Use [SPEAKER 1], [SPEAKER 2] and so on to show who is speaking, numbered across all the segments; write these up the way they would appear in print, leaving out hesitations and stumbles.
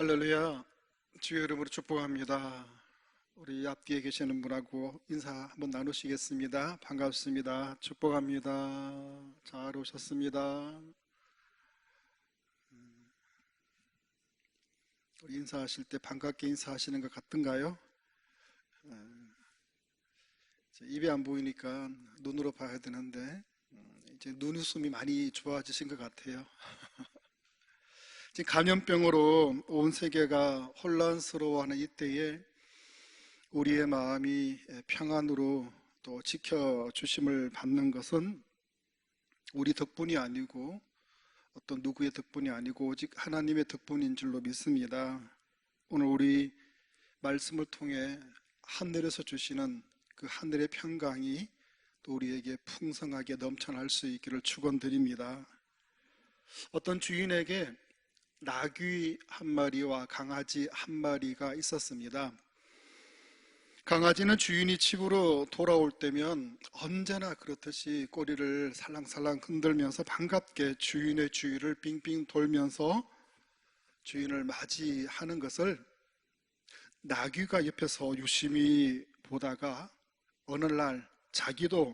[SPEAKER 1] 할렐루야. 주의 이름으로 축복합니다. 우리 앞뒤에 계시는 분하고 인사 한번 나누시겠습니다. 반갑습니다. 축복합니다. 잘 오셨습니다. 우리 인사하실 때 반갑게 인사하시는 것 같던가요? 입이 안 보이니까 눈으로 봐야 되는데 이제 눈웃음이 많이 좋아지신 것 같아요. 지금 감염병으로 온 세계가 혼란스러워하는 이때에 우리의 마음이 평안으로 또 지켜주심을 받는 것은 우리 덕분이 아니고 어떤 누구의 덕분이 아니고 오직 하나님의 덕분인 줄로 믿습니다. 오늘 우리 말씀을 통해 하늘에서 주시는 그 하늘의 평강이 또 우리에게 풍성하게 넘쳐날 수 있기를 축원드립니다. 어떤 주인에게 나귀 한 마리와 강아지 한 마리가 있었습니다. 강아지는 주인이 집으로 돌아올 때면 언제나 그렇듯이 꼬리를 살랑살랑 흔들면서 반갑게 주인의 주위를 빙빙 돌면서 주인을 맞이하는 것을 나귀가 옆에서 유심히 보다가 어느 날 자기도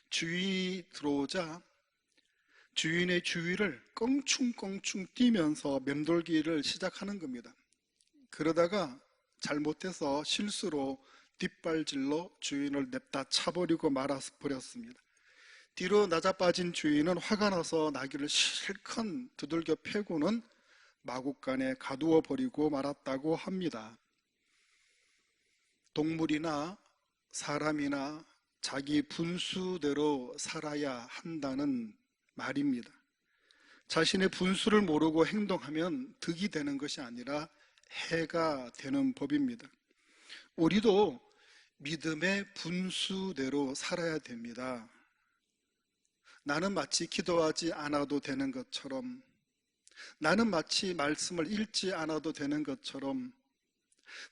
[SPEAKER 1] 주인이 들어오자 주인의 주위를 껑충껑충 뛰면서 맴돌기를 시작하는 겁니다. 그러다가 잘못해서 실수로 뒷발질로 주인을 냅다 차버리고 말아버렸습니다. 뒤로 낮아빠진 주인은 화가 나서 나귀를 실컷 두들겨 패고는 마구간에 가두어 버리고 말았다고 합니다. 동물이나 사람이나 자기 분수대로 살아야 한다는 말입니다. 자신의 분수를 모르고 행동하면 득이 되는 것이 아니라 해가 되는 법입니다. 우리도 믿음의 분수대로 살아야 됩니다. 나는 마치 기도하지 않아도 되는 것처럼, 나는 마치 말씀을 읽지 않아도 되는 것처럼,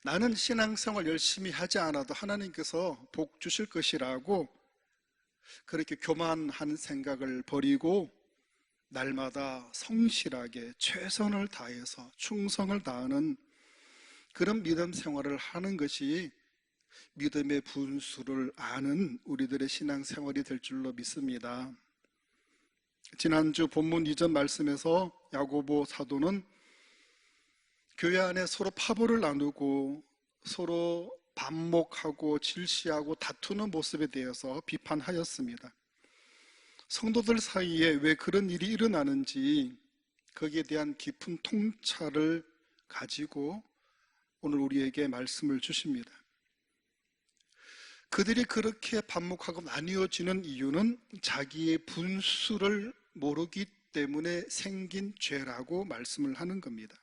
[SPEAKER 1] 나는 신앙생활 열심히 하지 않아도 하나님께서 복 주실 것이라고 그렇게 교만한 생각을 버리고 날마다 성실하게 최선을 다해서 충성을 다하는 그런 믿음 생활을 하는 것이 믿음의 분수를 아는 우리들의 신앙생활이 될 줄로 믿습니다. 지난주 본문 이전 말씀에서 야고보 사도는 교회 안에 서로 파벌을 나누고 서로 반목하고 질시하고 다투는 모습에 대해서 비판하였습니다. 성도들 사이에 왜 그런 일이 일어나는지 거기에 대한 깊은 통찰을 가지고 오늘 우리에게 말씀을 주십니다. 그들이 그렇게 반목하고 나뉘어지는 이유는 자기의 분수를 모르기 때문에 생긴 죄라고 말씀을 하는 겁니다.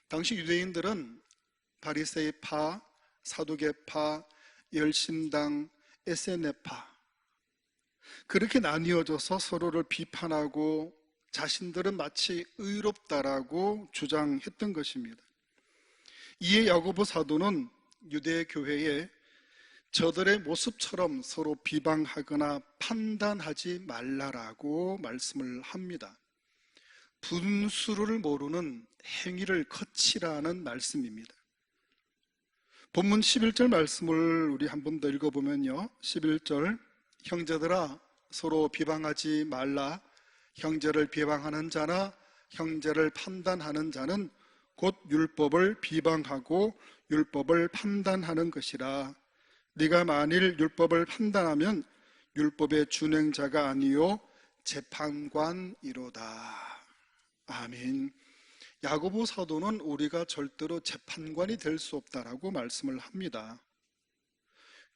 [SPEAKER 1] 당시 유대인들은 바리새파, 사두개파, 열심당, 에세네파 그렇게 나뉘어져서 서로를 비판하고 자신들은 마치 의롭다라고 주장했던 것입니다. 이에 야고보 사도는 유대 교회에 저들의 모습처럼 서로 비방하거나 판단하지 말라라고 말씀을 합니다. 분수를 모르는 행위를 거치라는 말씀입니다. 본문 11절 말씀을 우리 한 번 더 읽어보면요, 11절 형제들아 서로 비방하지 말라. 형제를 비방하는 자나 형제를 판단하는 자는 곧 율법을 비방하고 율법을 판단하는 것이라. 네가 만일 율법을 판단하면 율법의 준행자가 아니요 재판관이로다. 아멘. 야고보 사도는 우리가 절대로 재판관이 될 수 없다라고 말씀을 합니다.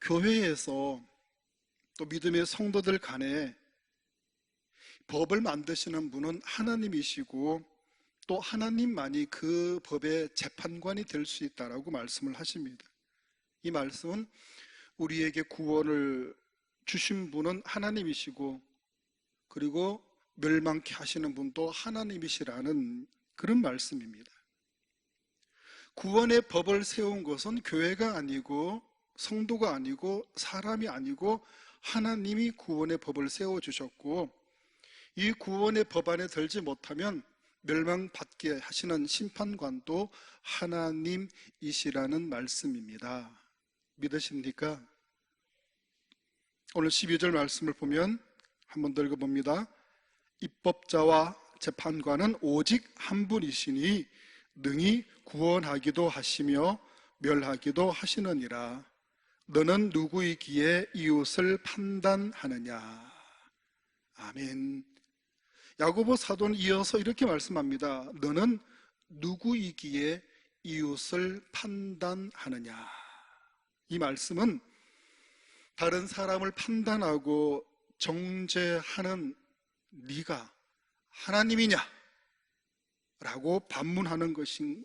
[SPEAKER 1] 교회에서 또 믿음의 성도들 간에 법을 만드시는 분은 하나님이시고 또 하나님만이 그 법의 재판관이 될 수 있다라고 말씀을 하십니다. 이 말씀은 우리에게 구원을 주신 분은 하나님이시고 그리고 멸망케 하시는 분도 하나님이시라는 그런 말씀입니다. 구원의 법을 세운 것은 교회가 아니고 성도가 아니고 사람이 아니고 하나님이 구원의 법을 세워주셨고 이 구원의 법 안에 들지 못하면 멸망받게 하시는 심판관도 하나님이시라는 말씀입니다. 믿으십니까? 오늘 12절 말씀을 보면 한번 더 읽어봅니다. 입법자와 재판관은 오직 한 분이시니 능히 구원하기도 하시며 멸하기도 하시느니라. 너는 누구이기에 이웃을 판단하느냐. 아멘. 야고보 사도는 이어서 이렇게 말씀합니다. 너는 누구이기에 이웃을 판단하느냐. 이 말씀은 다른 사람을 판단하고 정죄하는 네가 하나님이냐? 라고 반문하는 것인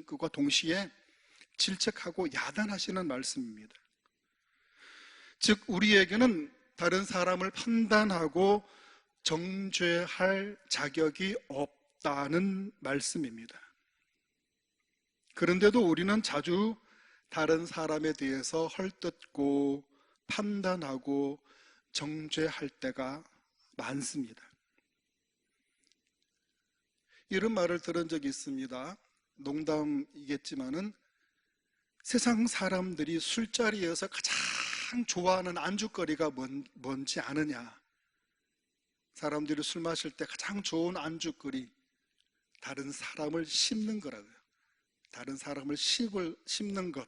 [SPEAKER 1] 것과 동시에 질책하고 야단하시는 말씀입니다. 즉 우리에게는 다른 사람을 판단하고 정죄할 자격이 없다는 말씀입니다. 그런데도 우리는 자주 다른 사람에 대해서 헐뜯고 판단하고 정죄할 때가 많습니다. 이런 말을 들은 적이 있습니다. 농담이겠지만은 세상 사람들이 술자리에서 가장 좋아하는 안주거리가 뭔지 아느냐? 사람들이 술 마실 때 가장 좋은 안주거리, 다른 사람을 씹는 거라고요. 다른 사람을 씹는 것.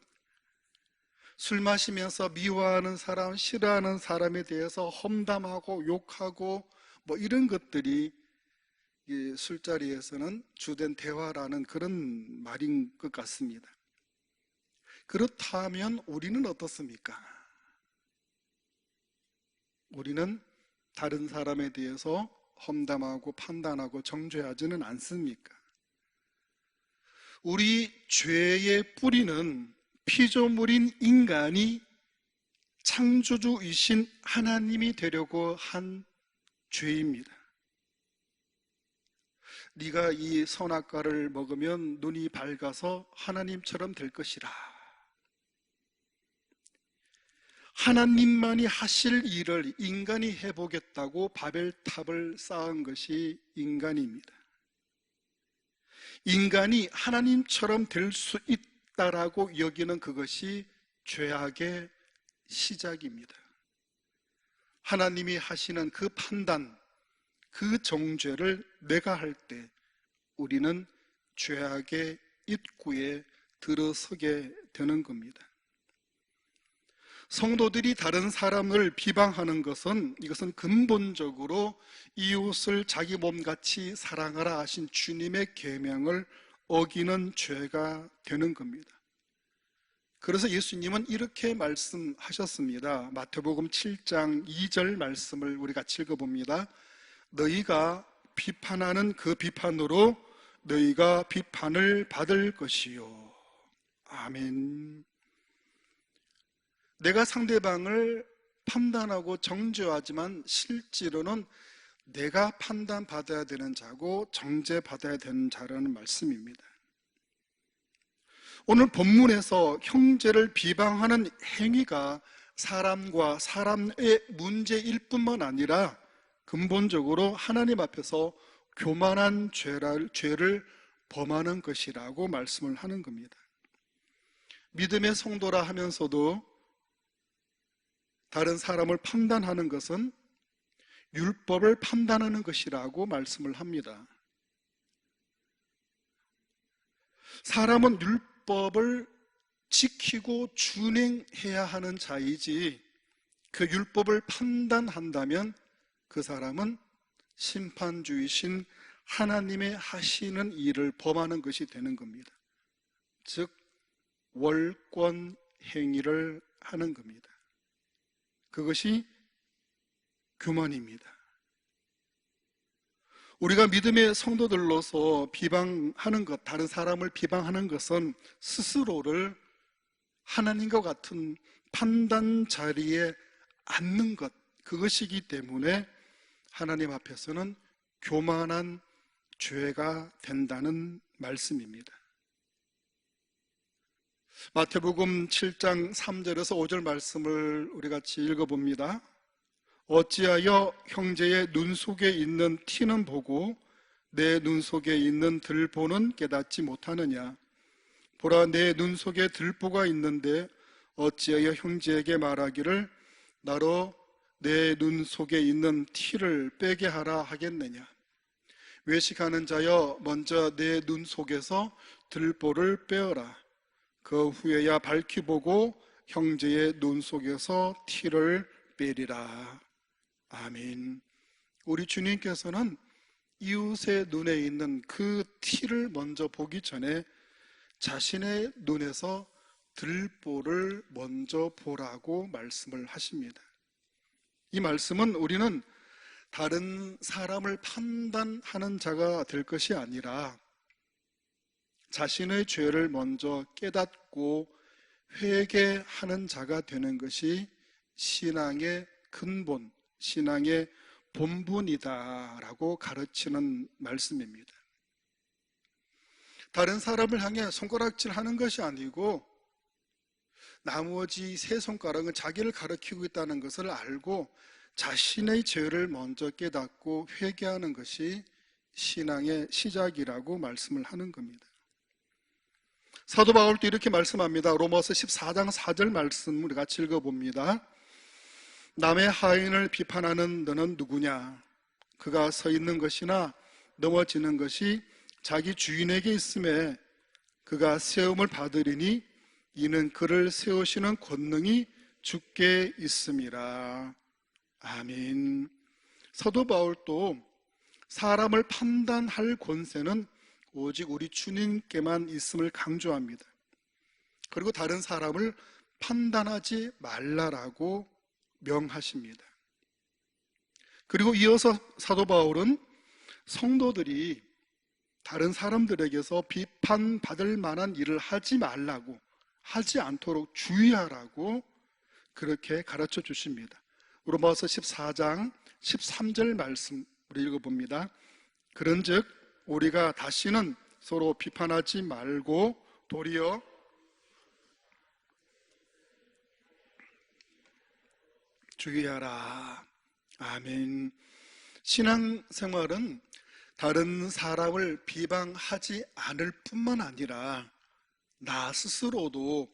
[SPEAKER 1] 술 마시면서 미워하는 사람, 싫어하는 사람에 대해서 험담하고 욕하고 뭐 이런 것들이 이 술자리에서는 주된 대화라는 그런 말인 것 같습니다. 그렇다면 우리는 어떻습니까? 우리는 다른 사람에 대해서 험담하고 판단하고 정죄하지는 않습니까? 우리 죄의 뿌리는 피조물인 인간이 창조주이신 하나님이 되려고 한 죄입니다. 네가 이 선악과를 먹으면 눈이 밝아서 하나님처럼 될 것이라. 하나님만이 하실 일을 인간이 해보겠다고 바벨탑을 쌓은 것이 인간입니다. 인간이 하나님처럼 될 수 있다라고 여기는 그것이 죄악의 시작입니다. 하나님이 하시는 그 판단, 그 정죄를 내가 할 때 우리는 죄악의 입구에 들어서게 되는 겁니다. 성도들이 다른 사람을 비방하는 것은 이것은 근본적으로 이웃을 자기 몸같이 사랑하라 하신 주님의 계명을 어기는 죄가 되는 겁니다. 그래서 예수님은 이렇게 말씀하셨습니다. 마태복음 7장 2절 말씀을 우리 같이 읽어봅니다. 너희가 비판하는 그 비판으로 너희가 비판을 받을 것이요. 아멘. 내가 상대방을 판단하고 정죄하지만 실제로는 내가 판단받아야 되는 자고 정죄받아야 되는 자라는 말씀입니다. 오늘 본문에서 형제를 비방하는 행위가 사람과 사람의 문제일 뿐만 아니라 근본적으로 하나님 앞에서 교만한 죄를 범하는 것이라고 말씀을 하는 겁니다. 믿음의 성도라 하면서도 다른 사람을 판단하는 것은 율법을 판단하는 것이라고 말씀을 합니다. 사람은 율법을 지키고 준행해야 하는 자이지 그 율법을 판단한다면 그 사람은 심판주이신 하나님의 하시는 일을 범하는 것이 되는 겁니다. 즉 월권 행위를 하는 겁니다. 그것이 교만입니다. 우리가 믿음의 성도들로서 비방하는 것, 다른 사람을 비방하는 것은 스스로를 하나님과 같은 판단 자리에 앉는 것, 그것이기 때문에 하나님 앞에서는 교만한 죄가 된다는 말씀입니다. 마태복음 7장 3절에서 5절 말씀을 우리 같이 읽어봅니다. 어찌하여 형제의 눈 속에 있는 티는 보고 내 눈 속에 있는 들보는 깨닫지 못하느냐? 보라, 내 눈 속에 들보가 있는데 어찌하여 형제에게 말하기를 나로 내 눈 속에 있는 티를 빼게 하라 하겠느냐? 외식하는 자여, 먼저 내 눈 속에서 들보를 빼어라. 그 후에야 밝히 보고 형제의 눈 속에서 티를 빼리라. 아멘. 우리 주님께서는 이웃의 눈에 있는 그 티를 먼저 보기 전에 자신의 눈에서 들보를 먼저 보라고 말씀을 하십니다. 이 말씀은 우리는 다른 사람을 판단하는 자가 될 것이 아니라 자신의 죄를 먼저 깨닫고 회개하는 자가 되는 것이 신앙의 근본, 신앙의 본분이다라고 가르치는 말씀입니다. 다른 사람을 향해 손가락질 하는 것이 아니고 나머지 세 손가락은 자기를 가리키고 있다는 것을 알고 자신의 죄를 먼저 깨닫고 회개하는 것이 신앙의 시작이라고 말씀을 하는 겁니다. 사도 바울도 이렇게 말씀합니다. 로마서 14장 4절 말씀 우리 같이 읽어봅니다. 남의 하인을 비판하는 너는 누구냐? 그가 서 있는 것이나 넘어지는 것이 자기 주인에게 있음에 그가 세움을 받으리니 이는 그를 세우시는 권능이 주께 있음이라. 아멘. 사도 바울도 사람을 판단할 권세는 오직 우리 주님께만 있음을 강조합니다. 그리고 다른 사람을 판단하지 말라라고 명하십니다. 그리고 이어서 사도 바울은 성도들이 다른 사람들에게서 비판받을 만한 일을 하지 말라고, 하지 않도록 주의하라고 그렇게 가르쳐 주십니다. 로마서 14장 13절 말씀 우리 읽어봅니다. 그런즉 우리가 다시는 서로 비판하지 말고 도리어 주의하라. 아멘. 신앙생활은 다른 사람을 비방하지 않을 뿐만 아니라 나 스스로도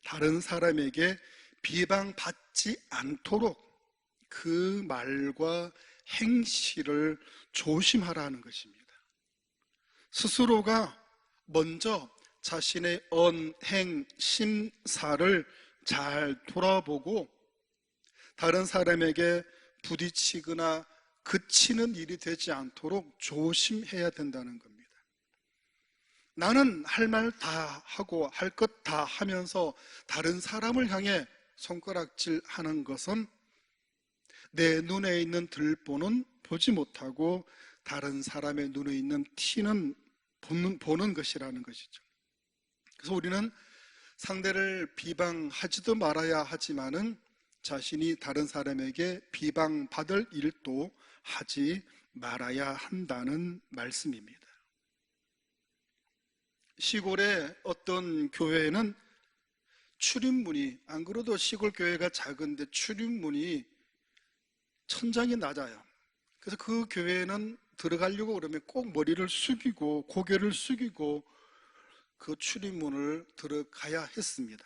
[SPEAKER 1] 다른 사람에게 비방받지 않도록 그 말과 행실을 조심하라는 것입니다. 스스로가 먼저 자신의 언행, 심사를 잘 돌아보고 다른 사람에게 부딪히거나 그치는 일이 되지 않도록 조심해야 된다는 겁니다. 나는 할 말 다 하고 할 것 다 하면서 다른 사람을 향해 손가락질 하는 것은 내 눈에 있는 들보는 보지 못하고 다른 사람의 눈에 있는 티는 보는 것이라는 것이죠. 그래서 우리는 상대를 비방하지도 말아야 하지만은 자신이 다른 사람에게 비방받을 일도 하지 말아야 한다는 말씀입니다. 시골의 어떤 교회에는 출입문이, 안 그래도 시골 교회가 작은데 출입문이 천장이 낮아요. 그래서 그 교회에는 들어가려고 그러면 꼭 머리를 숙이고 고개를 숙이고 그 출입문을 들어가야 했습니다.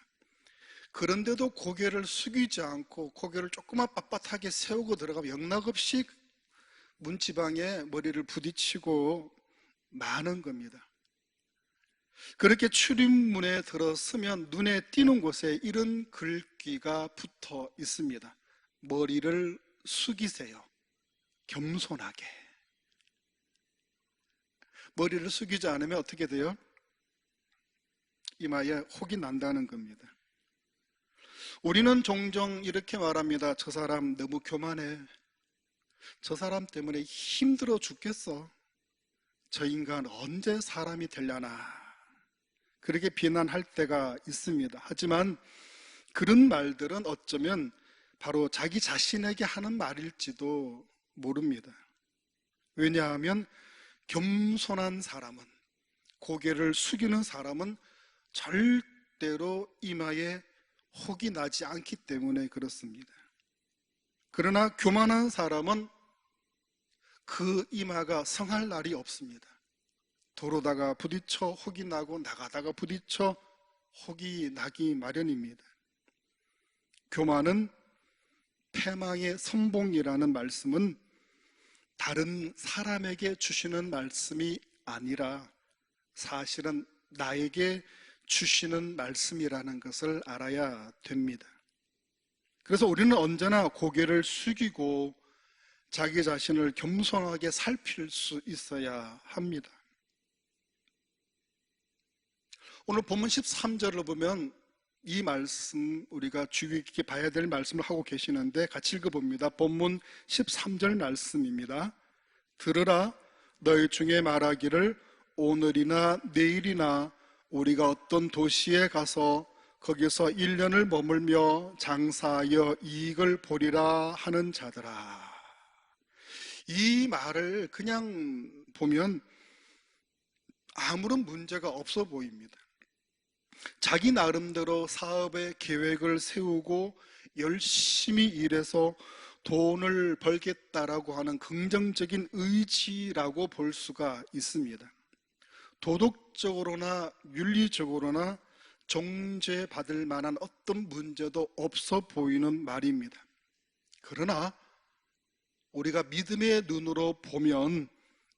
[SPEAKER 1] 그런데도 고개를 숙이지 않고 고개를 조금만 빳빳하게 세우고 들어가면 영락없이 문지방에 머리를 부딪히고 마는 겁니다. 그렇게 출입문에 들어서면 눈에 띄는 곳에 이런 글귀가 붙어 있습니다. 머리를 숙이세요. 겸손하게. 머리를 숙이지 않으면 어떻게 돼요? 이마에 혹이 난다는 겁니다. 우리는 종종 이렇게 말합니다. 저 사람 너무 교만해. 저 사람 때문에 힘들어 죽겠어. 저 인간 언제 사람이 되려나. 그렇게 비난할 때가 있습니다. 하지만 그런 말들은 어쩌면 바로 자기 자신에게 하는 말일지도 모릅니다. 왜냐하면 겸손한 사람은, 고개를 숙이는 사람은 절대로 이마에 혹이 나지 않기 때문에 그렇습니다. 그러나 교만한 사람은 그 이마가 성할 날이 없습니다. 도로다가 부딪혀 혹이 나고 나가다가 부딪혀 혹이 나기 마련입니다. 교만은 패망의 선봉이라는 말씀은 다른 사람에게 주시는 말씀이 아니라 사실은 나에게 주시는 말씀이라는 것을 알아야 됩니다. 그래서 우리는 언제나 고개를 숙이고 자기 자신을 겸손하게 살필 수 있어야 합니다. 오늘 본문 13절을 보면 이 말씀 우리가 주의 깊게 봐야 될 말씀을 하고 계시는데 같이 읽어봅니다. 본문 13절 말씀입니다. 들으라, 너희 중에 말하기를 오늘이나 내일이나 우리가 어떤 도시에 가서 거기서 1년을 머물며 장사하여 이익을 보리라 하는 자들아. 이 말을 그냥 보면 아무런 문제가 없어 보입니다. 자기 나름대로 사업의 계획을 세우고 열심히 일해서 돈을 벌겠다라고 하는 긍정적인 의지라고 볼 수가 있습니다. 도덕적으로나 윤리적으로나 정죄받을 만한 어떤 문제도 없어 보이는 말입니다. 그러나 우리가 믿음의 눈으로 보면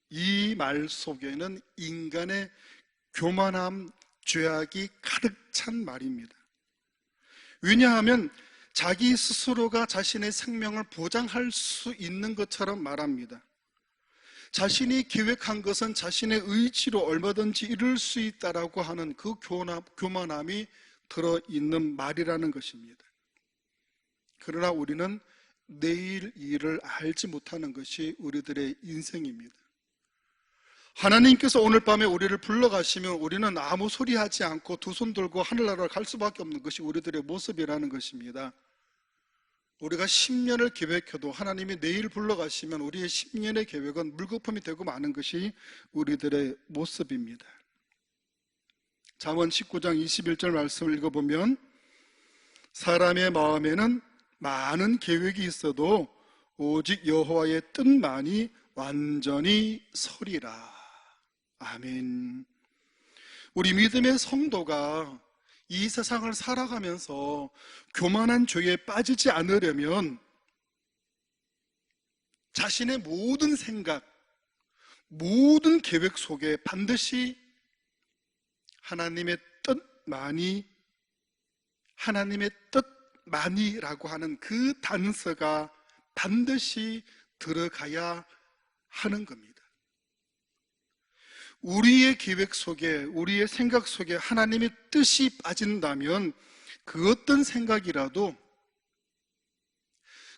[SPEAKER 1] 이 말 속에는 인간의 교만함, 죄악이 가득 찬 말입니다. 왜냐하면 자기 스스로가 자신의 생명을 보장할 수 있는 것처럼 말합니다. 자신이 계획한 것은 자신의 의지로 얼마든지 이룰 수 있다라고 하는 그 교만함이 들어있는 말이라는 것입니다. 그러나 우리는 내일 일을 알지 못하는 것이 우리들의 인생입니다. 하나님께서 오늘 밤에 우리를 불러가시면 우리는 아무 소리 하지 않고 두 손 들고 하늘나라를 갈 수밖에 없는 것이 우리들의 모습이라는 것입니다. 우리가 10년을 계획해도 하나님이 내일 불러가시면 우리의 10년의 계획은 물거품이 되고 마는 것이 우리들의 모습입니다. 잠언 19장 21절 말씀을 읽어보면 사람의 마음에는 많은 계획이 있어도 오직 여호와의 뜻만이 완전히 서리라. 아멘. 우리 믿음의 성도가 이 세상을 살아가면서 교만한 죄에 빠지지 않으려면 자신의 모든 생각, 모든 계획 속에 반드시 하나님의 뜻만이라고 하는 그 단서가 반드시 들어가야 하는 겁니다. 우리의 계획 속에, 우리의 생각 속에 하나님의 뜻이 빠진다면 그 어떤 생각이라도,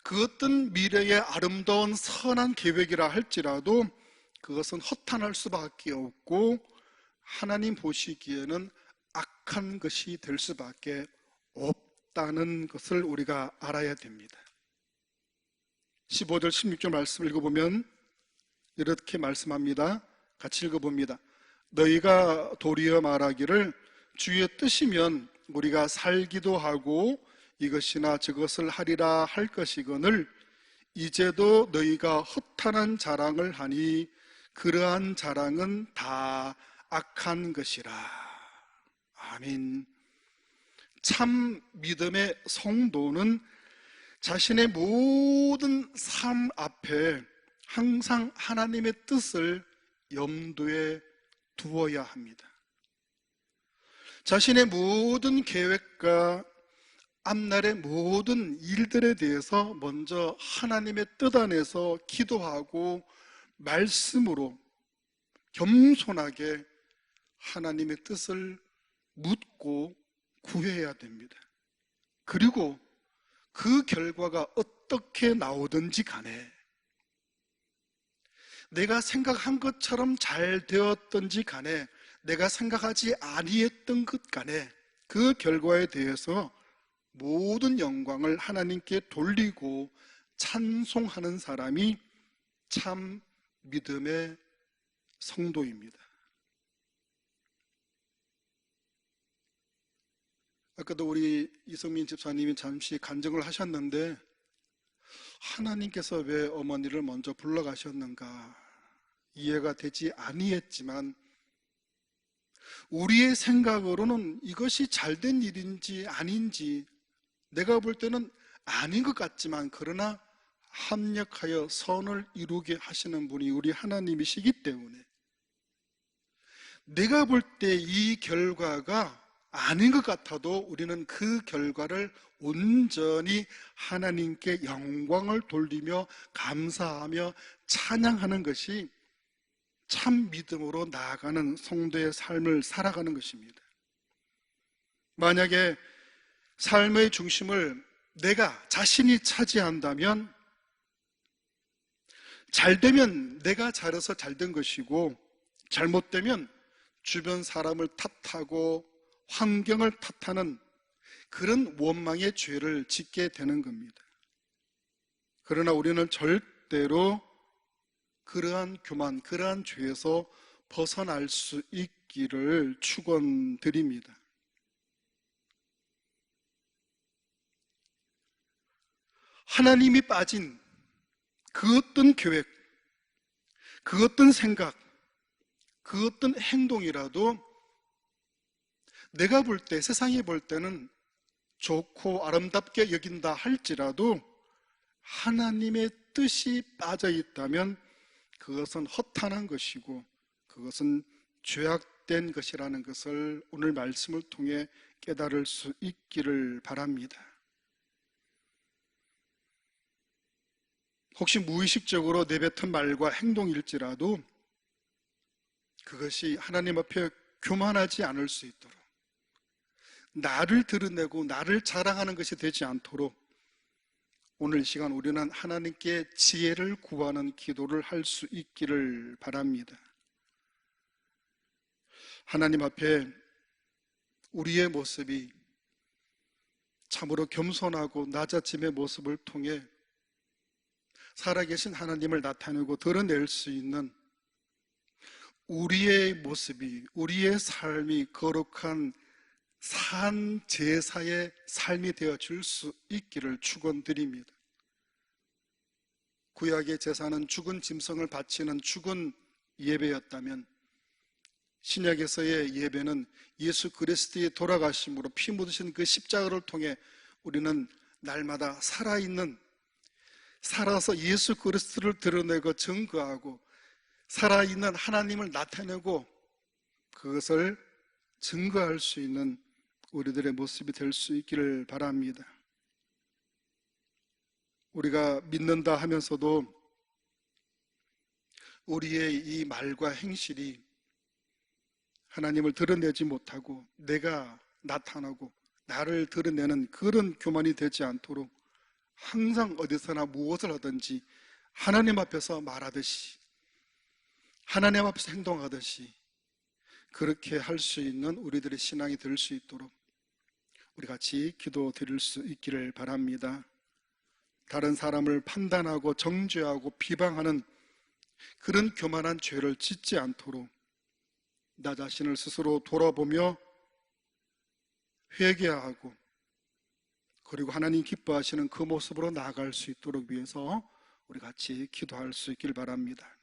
[SPEAKER 1] 그 어떤 미래의 아름다운 선한 계획이라 할지라도 그것은 허탄할 수밖에 없고 하나님 보시기에는 악한 것이 될 수밖에 없다는 것을 우리가 알아야 됩니다. 15절 16절 말씀을 읽어보면 이렇게 말씀합니다. 같이 읽어봅니다. 너희가 도리어 말하기를 주의 뜻이면 우리가 살기도 하고 이것이나 저것을 하리라 할 것이거늘 이제도 너희가 허탄한 자랑을 하니 그러한 자랑은 다 악한 것이라. 아멘. 참 믿음의 성도는 자신의 모든 삶 앞에 항상 하나님의 뜻을 염두에 두어야 합니다. 자신의 모든 계획과 앞날의 모든 일들에 대해서 먼저 하나님의 뜻 안에서 기도하고 말씀으로 겸손하게 하나님의 뜻을 묻고 구해야 됩니다. 그리고 그 결과가 어떻게 나오든지 간에, 내가 생각한 것처럼 잘 되었든지 간에, 내가 생각하지 아니했던 것 간에 그 결과에 대해서 모든 영광을 하나님께 돌리고 찬송하는 사람이 참 믿음의 성도입니다. 아까도 우리 이성민 집사님이 잠시 간증을 하셨는데 하나님께서 왜 어머니를 먼저 불러가셨는가 이해가 되지 아니했지만, 우리의 생각으로는 이것이 잘된 일인지 아닌지 내가 볼 때는 아닌 것 같지만, 그러나 합력하여 선을 이루게 하시는 분이 우리 하나님이시기 때문에, 내가 볼 때 이 결과가 아닌 것 같아도 우리는 그 결과를 온전히 하나님께 영광을 돌리며 감사하며 찬양하는 것이 참 믿음으로 나아가는 성도의 삶을 살아가는 것입니다. 만약에 삶의 중심을 내가 자신이 차지한다면, 잘되면 내가 잘해서 잘된 것이고, 잘못되면 주변 사람을 탓하고 환경을 탓하는 그런 원망의 죄를 짓게 되는 겁니다. 그러나 우리는 절대로 그러한 교만, 그러한 죄에서 벗어날 수 있기를 축원드립니다. 하나님이 빠진 그 어떤 계획, 그 어떤 생각, 그 어떤 행동이라도 내가 볼 때, 세상이 볼 때는 좋고 아름답게 여긴다 할지라도 하나님의 뜻이 빠져 있다면 그것은 허탄한 것이고 그것은 죄악된 것이라는 것을 오늘 말씀을 통해 깨달을 수 있기를 바랍니다. 혹시 무의식적으로 내뱉은 말과 행동일지라도 그것이 하나님 앞에 교만하지 않을 수 있도록, 나를 드러내고 나를 자랑하는 것이 되지 않도록 오늘 이 시간 우리는 하나님께 지혜를 구하는 기도를 할 수 있기를 바랍니다. 하나님 앞에 우리의 모습이 참으로 겸손하고 낮아짐의 모습을 통해 살아계신 하나님을 나타내고 드러낼 수 있는 우리의 모습이, 우리의 삶이 거룩한 산 제사의 삶이 되어줄 수 있기를 축원드립니다. 구약의 제사는 죽은 짐승을 바치는 죽은 예배였다면, 신약에서의 예배는 예수 그리스도의 돌아가심으로 피 묻으신 그 십자가를 통해 우리는 날마다 살아있는, 살아서 예수 그리스도를 드러내고 증거하고 살아있는 하나님을 나타내고 그것을 증거할 수 있는 우리들의 모습이 될 수 있기를 바랍니다. 우리가 믿는다 하면서도 우리의 이 말과 행실이 하나님을 드러내지 못하고 내가 나타나고 나를 드러내는 그런 교만이 되지 않도록 항상 어디서나 무엇을 하든지 하나님 앞에서 말하듯이, 하나님 앞에서 행동하듯이 그렇게 할 수 있는 우리들의 신앙이 될 수 있도록 우리 같이 기도 드릴 수 있기를 바랍니다. 다른 사람을 판단하고 정죄하고 비방하는 그런 교만한 죄를 짓지 않도록 나 자신을 스스로 돌아보며 회개하고 그리고 하나님 기뻐하시는 그 모습으로 나아갈 수 있도록 위해서 우리 같이 기도할 수 있길 바랍니다.